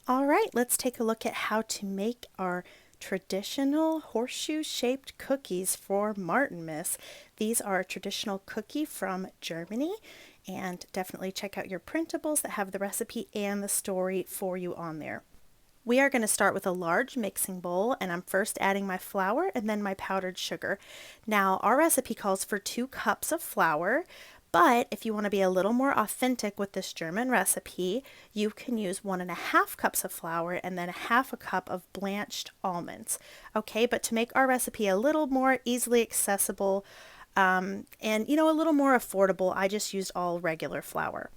All right, let's take a look at how to make our traditional horseshoe-shaped cookies for Martinmas. These are a traditional cookie from Germany, and definitely check out your printables that have the recipe and the story for you on there. We are going to start with a large mixing bowl, and I'm first adding my flour and then my powdered sugar. Now, our recipe calls for 2 cups of flour, but if you want to be a little more authentic with this German recipe, you can use 1.5 cups of flour and then 1/2 cup of blanched almonds. Okay, but to make our recipe a little more easily accessible and a little more affordable, I just used all regular flour.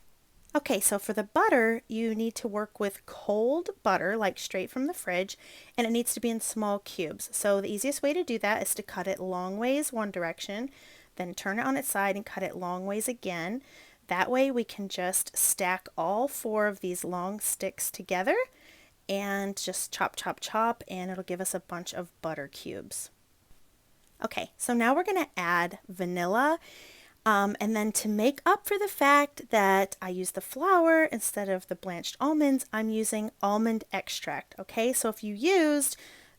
Okay, so for the butter, you need to work with cold butter, like straight from the fridge, and it needs to be in small cubes. So the easiest way to do that is to cut it long ways one direction, then turn it on its side and cut it long ways again. That way we can just stack all 4 of these long sticks together and just chop, chop, chop, and it'll give us a bunch of butter cubes. Okay, so now we're going to add vanilla. And then to make up for the fact that I use the flour instead of the blanched almonds, I'm using almond extract. Okay, so if you used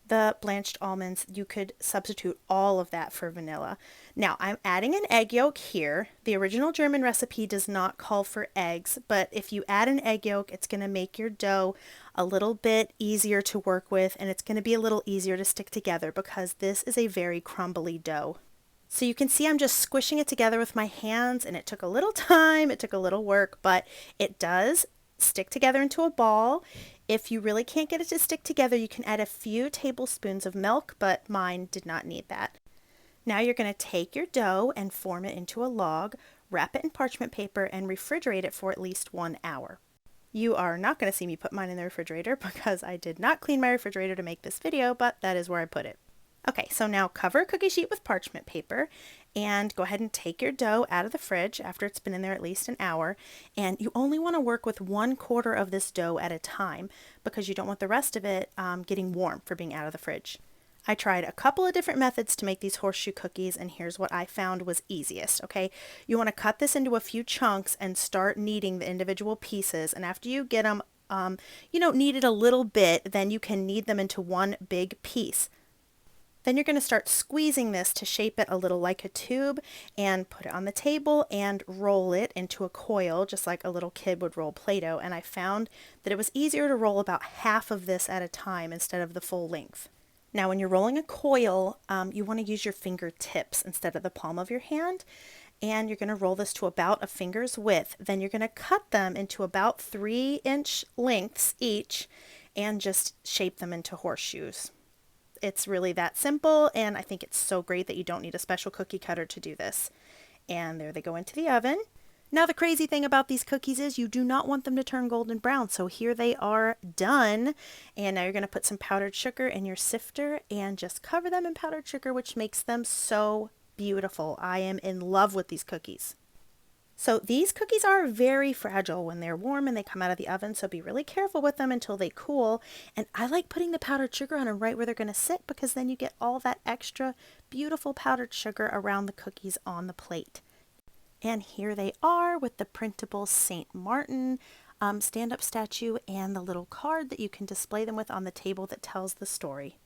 the blanched almonds, you could substitute all of that for vanilla. Now I'm adding an egg yolk here. The original German recipe does not call for eggs, but if you add an egg yolk, it's going to make your dough a little bit easier to work with, and it's going to be a little easier to stick together because this is a very crumbly dough. So you can see I'm just squishing it together with my hands, and it took a little time, it took a little work, but it does stick together into a ball. If you really can't get it to stick together, you can add a few tablespoons of milk, but mine did not need that. Now you're going to take your dough and form it into a log, wrap it in parchment paper, and refrigerate it for at least 1 hour. You are not going to see me put mine in the refrigerator because I did not clean my refrigerator to make this video, but that is where I put it. Okay, so now cover a cookie sheet with parchment paper and go ahead and take your dough out of the fridge after it's been in there at least an hour. And you only want to work with 1/4 of this dough at a time because you don't want the rest of it getting warm for being out of the fridge. I tried a couple of different methods to make these horseshoe cookies, and here's what I found was easiest. Okay, you want to cut this into a few chunks and start kneading the individual pieces. And after you get them, kneaded a little bit, then you can knead them into one big piece. Then you're going to start squeezing this to shape it a little like a tube and put it on the table and roll it into a coil just like a little kid would roll Play-Doh. And I found that it was easier to roll about half of this at a time instead of the full length. Now when you're rolling a coil, you want to use your fingertips instead of the palm of your hand. And you're going to roll this to about a finger's width. Then you're going to cut them into about 3-inch lengths each and just shape them into horseshoes. It's really that simple, and I think it's so great that you don't need a special cookie cutter to do this. And there they go into the oven. Now the crazy thing about these cookies is you do not want them to turn golden brown, so here they are done. And now you're going to put some powdered sugar in your sifter and just cover them in powdered sugar, which makes them so beautiful. I am in love with these cookies. So these cookies are very fragile when they're warm and they come out of the oven, so be really careful with them until they cool. And I like putting the powdered sugar on them right where they're going to sit because then you get all that extra beautiful powdered sugar around the cookies on the plate. And here they are with the printable St. Martin stand-up statue and the little card that you can display them with on the table that tells the story.